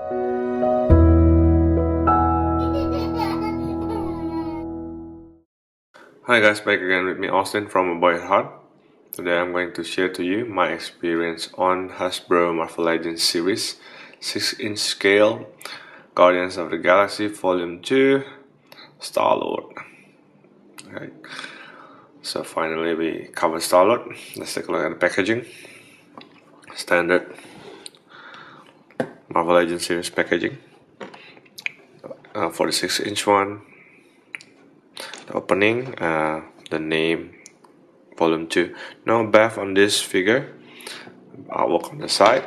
Hi guys, back again with me Austin from A Boy at Heart. Today I'm going to share to you my experience on Hasbro Marvel Legends series 6-inch scale Guardians of the Galaxy Volume 2 Star-Lord. Okay. So finally we covered Star-Lord. Let's take a look at the packaging. Standard Marvel Legends series packaging for the 6-inch one. The opening, the name, Volume 2. No bath on this figure. Artwork on the side,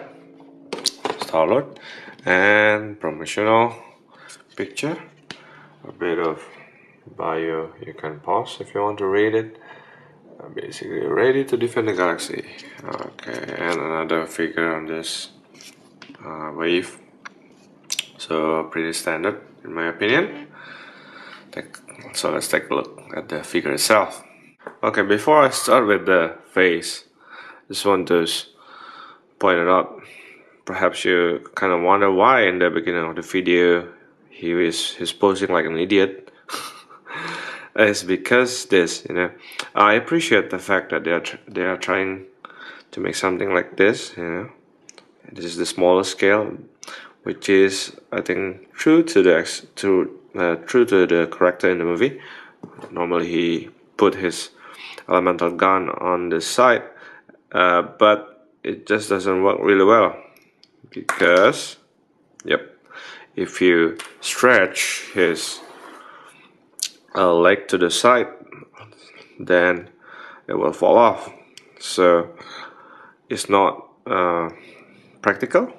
Star-Lord, and promotional picture. A bit of bio. You can pause if you want to read it. Basically, ready to defend the galaxy. Okay, and another figure on this wave. So pretty standard in my opinion. So let's take a look at the figure itself. Okay, before I start with the face, just want to point it out. Perhaps you kind of wonder why in the beginning of the video he's posing like an idiot. It's because this, I appreciate the fact that they are trying to make something like this. This is the smaller scale, which is, I think, true to the character in the movie. Normally he put his elemental gun on the side, but it just doesn't work really well because, if you stretch his leg to the side, then it will fall off. So it's not practical.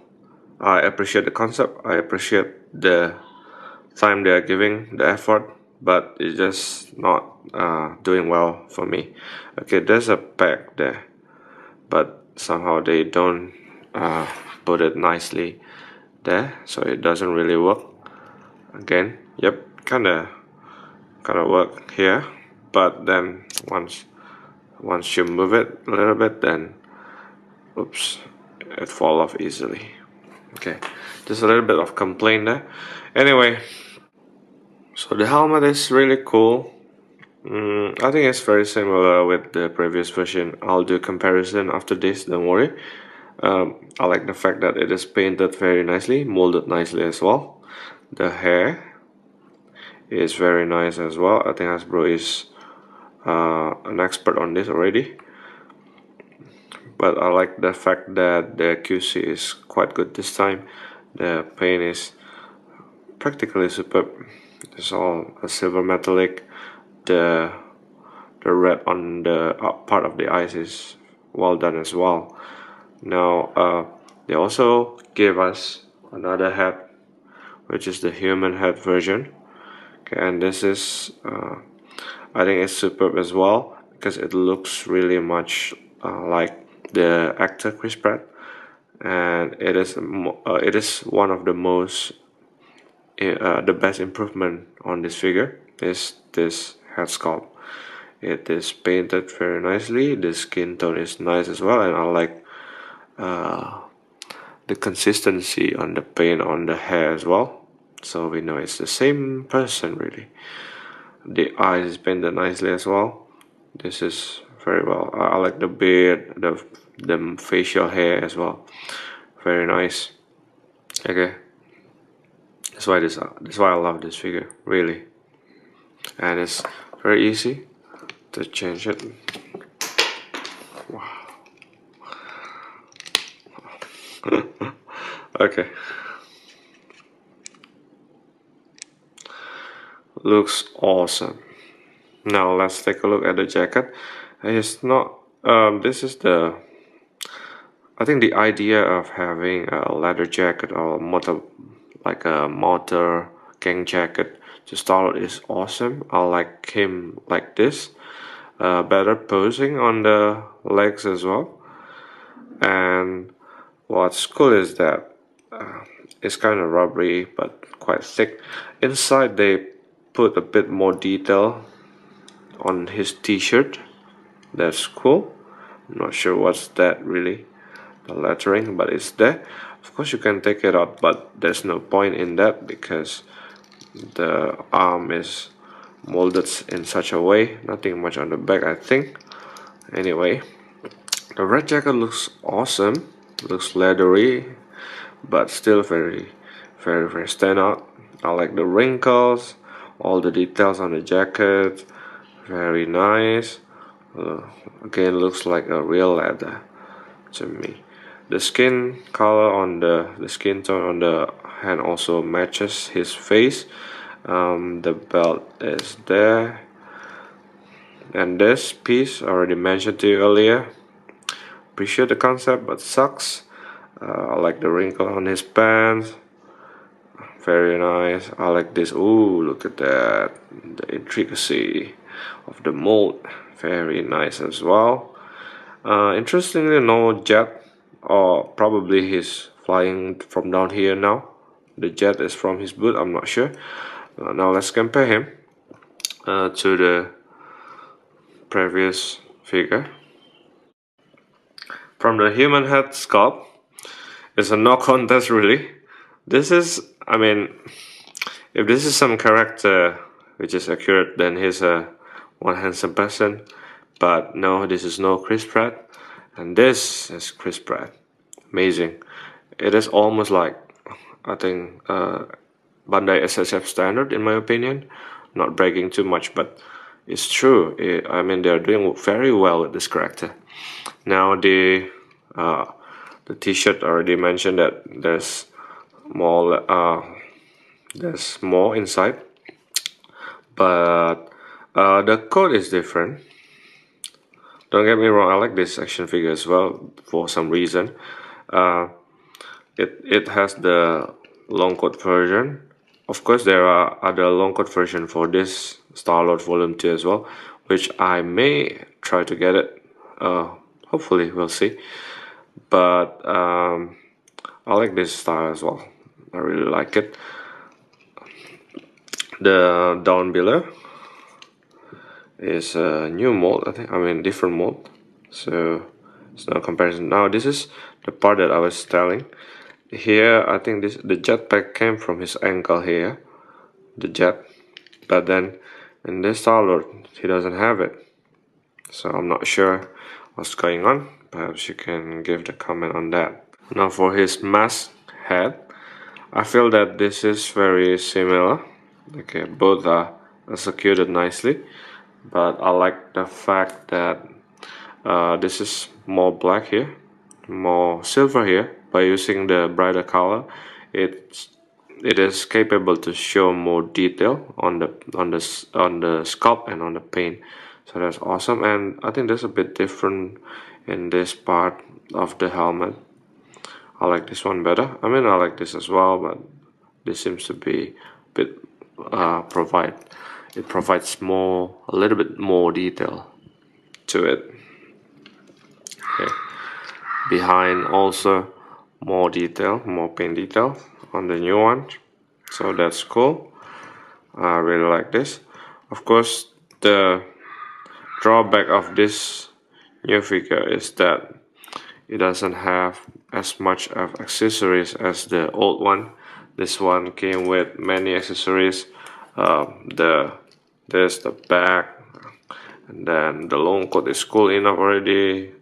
I appreciate the concept. I appreciate the time they are giving, the effort, but it's just not doing well for me. Okay, there's a pack there, but somehow they don't put it nicely there, so it doesn't really work. Again, kinda work here, but then once you move it a little bit, then oops, it fall off easily. Okay, just a little bit of complaint there. Anyway, so the helmet is really cool. I think it's very similar with the previous version. I'll do comparison after this, don't worry. I like the fact that it is painted very nicely, molded nicely as well. The hair is very nice as well. I think Hasbro is an expert on this already. But I like the fact that the QC is quite good this time. The paint is practically superb. It's all a silver metallic. The red on the part of the eyes is well done as well. Now they also gave us another head, which is the human head version. Okay, and this is I think it's superb as well because it looks really much like the actor Chris Pratt, and it is one of the most the best improvement on this figure is this head sculpt. It is painted very nicely. The skin tone is nice as well, and I like the consistency on the paint on the hair as well. So we know it's the same person really. The eyes is painted nicely as well. This is very well. I like the beard, the facial hair as well. Very nice. Okay, that's why I love this figure really, and it's very easy to change it. Wow. Okay. Looks awesome. Now let's take a look at the jacket. It's not. This is the. I think the idea of having a leather jacket or like a motor gang jacket to start is awesome. I like him like this. Better posing on the legs as well. And what's cool is that it's kind of rubbery but quite thick. Inside they put a bit more detail on his t-shirt. That's cool. I'm not sure what's that really, the lettering, but it's there. Of course you can take it out, but there's no point in that because the arm is molded in such a way. Nothing much on the back, I think. Anyway, the red jacket looks awesome. Looks leathery, but still very stand out. I like the wrinkles, all the details on the jacket. Very nice. Again, looks like a real leather to me. The skin color on the skin tone on the hand also matches his face. The belt is there, and this piece already mentioned to you earlier. Appreciate the concept, but sucks. I like the wrinkle on his pants. Very nice. I like this. Ooh, look at that. The intricacy of the mold. Very nice as well. Interestingly, no jet, or probably he's flying from down here now. The jet is from his boot, I'm not sure. Now let's compare him to the previous figure. From the human head sculpt, it's a no contest really. This is, I mean, if this is some character which is accurate, then he's a one handsome person. But no, this is no Chris Pratt, and this is Chris Pratt. Amazing. It is almost like, I think, Bandai SSF standard in my opinion. Not bragging too much, but it's true. I mean, they're doing very well with this character. Now the T-shirt already mentioned that there's more inside, but the coat is different. Don't get me wrong, I like this action figure as well for some reason. It has the long coat version. Of course, there are other long coat version for this Star-Lord Volume 2 as well, which I may try to get it. Hopefully, we'll see. But I like this style as well. I really like it. The down below is a new mold, I mean different mold, so it's no comparison. Now this is the part that I was telling. Here I think the jetpack came from his ankle here, the jet, but then in this Star-Lord he doesn't have it, so I'm not sure what's going on. Perhaps you can give the comment on that. Now for his mask head, I feel that this is very similar. Okay, both are executed nicely, but I like the fact that this is more black here, more silver here. By using the brighter color, it is capable to show more detail on the sculpt and on the paint. So that's awesome, and I think that's a bit different in this part of the helmet. I like this one better. I mean, I like this as well, but this seems to be a bit provides a little bit more detail to it. Okay. Behind also more detail, more paint detail on the new one, so that's cool. I really like this. Of course, the drawback of this new figure is that it doesn't have as much of accessories as the old one. This one came with many accessories. There's the back, and then the long coat is cool enough already.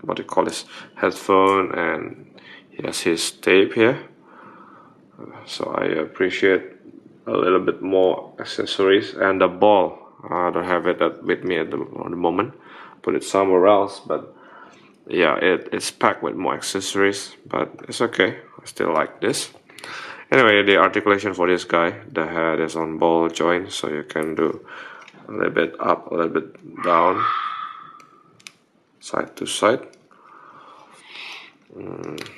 What do you call this, headphone, and he has his tape here, so I appreciate a little bit more accessories. And the ball, I don't have it with me at the moment, put it somewhere else, but yeah, it's packed with more accessories, but it's okay. I still like this. Anyway, the articulation for this guy, the head is on ball joint, so you can do a little bit up, a little bit down, side to side.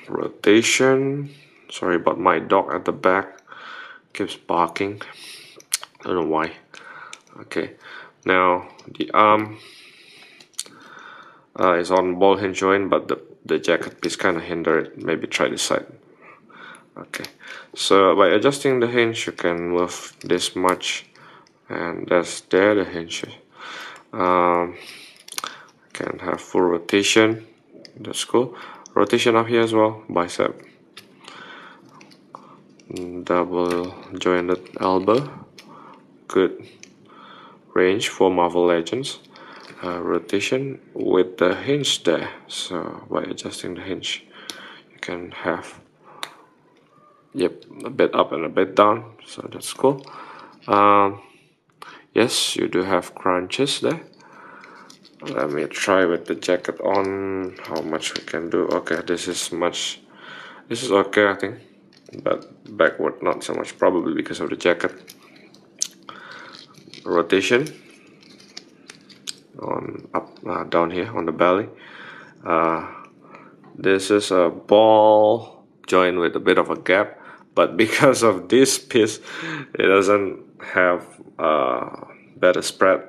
Rotation. Sorry about my dog at the back, keeps barking. I don't know why. Okay, now the arm is on ball hinge joint, but the jacket piece kind of hinder it. Maybe try this side. Okay, so by adjusting the hinge, you can move this much, and that's there the hinge. Can have full rotation. That's cool. Rotation up here as well, bicep. double jointed elbow, good range for Marvel Legends. Rotation with the hinge there, so by adjusting the hinge you can have a bit up and a bit down, so that's cool. Yes, you do have crunches there. Let me try with the jacket on how much we can do. Okay, this is okay, I think, but backward not so much, probably because of the jacket. Rotation on up down here on the belly. This is a ball joint with a bit of a gap, but because of this piece it doesn't have better spread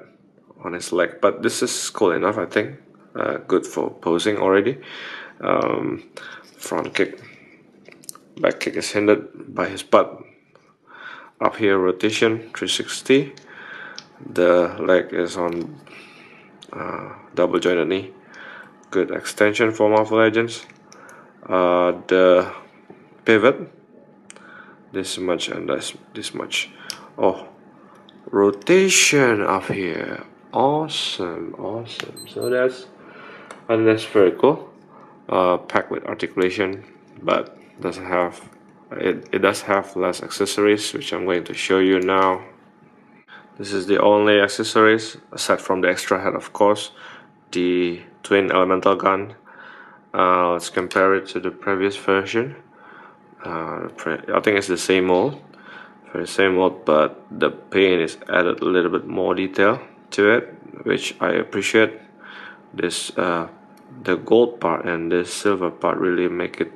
on his leg, but this is cool enough, I think. Good for posing already. Front kick, back kick is hindered by his butt. Up here rotation 360. The leg is on double jointed knee. Good extension for Marvel Legends. The pivot this much and this much. Oh, rotation up here, awesome. So that's very cool. Packed with articulation, but doesn't have it does have less accessories, which I'm going to show you now. This is the only accessories aside from the extra head, of course, the twin elemental gun. Let's compare it to the previous version. I think it's the same mold, but the paint is added a little bit more detail to it, which I appreciate. This the gold part and the silver part really make it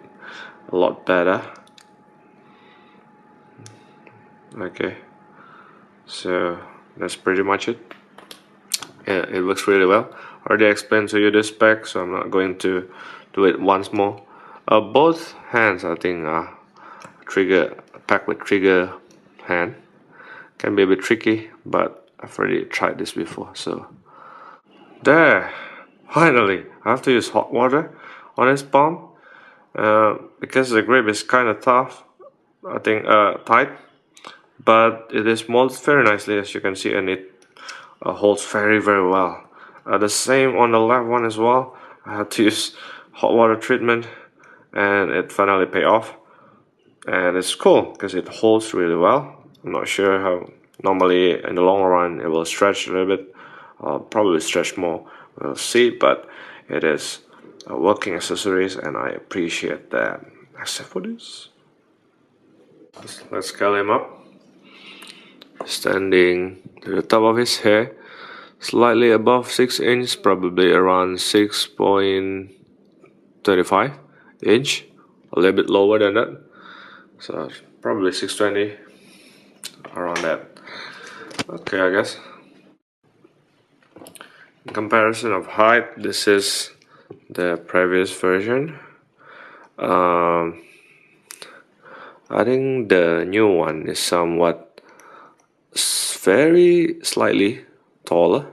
a lot better. Okay, so that's pretty much it. Yeah, it works really well. I already explained to you the spec, so I'm not going to do it once more. Both hands, I think, are packed with trigger hand. Can be a bit tricky, but I've already tried this before. So there, finally, I have to use hot water on his palm because the grip is kind of tough. I think tight, but it is molded very nicely, as you can see, and it holds very well. The same on the left one as well. I had to use hot water treatment, and it finally paid off. And it's cool because it holds really well. I'm not sure how. Normally, in the long run, it will stretch a little bit. Probably stretch more. We'll see, but it is a working accessories, and I appreciate that. Except for this. Let's scale him up. Standing to the top of his hair, slightly above 6 inches, probably around 6.35 inch, a little bit lower than that, so probably 620, around that. Okay, I guess. In comparison of height, this is the previous version. I think the new one is somewhat very slightly taller,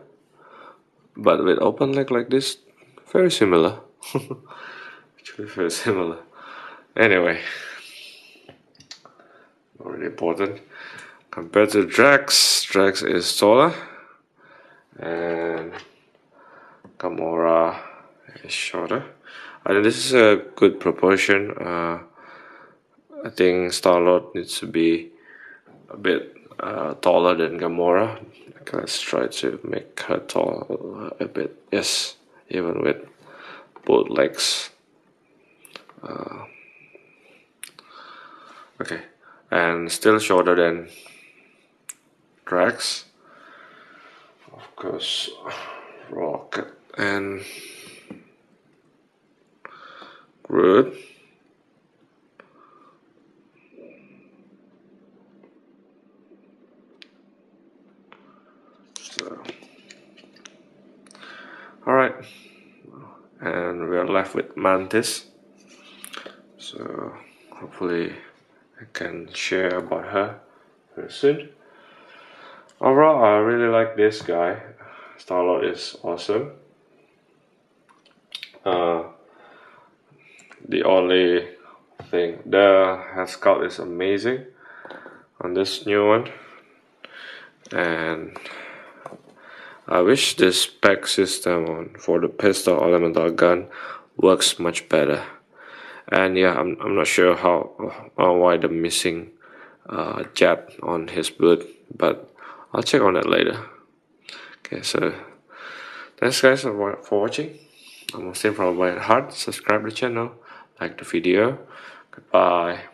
but with open leg like this, very similar. Actually very similar. Anyway, not really important. Compared to Drax is taller, and Gamora is shorter. I think this is a good proportion. I think Star-Lord needs to be a bit taller than Gamora. Okay, let's try to make her tall a bit. Yes, even with both legs. Okay, and still shorter than Drax. Of course, Rocket and Groot. So, alright, and we are left with Mantis. So hopefully I can share about her very soon. Overall, I really like this guy. Star-Lord is awesome. The only think the head sculpt is amazing on this new one, and I wish this spec system for the pistol elemental gun works much better. And yeah, I'm not sure why the missing jet on his boot, but I'll check on that later. Okay, so thanks guys for watching. I'm Austin from White Heart. Subscribe to the channel, like the video. Goodbye.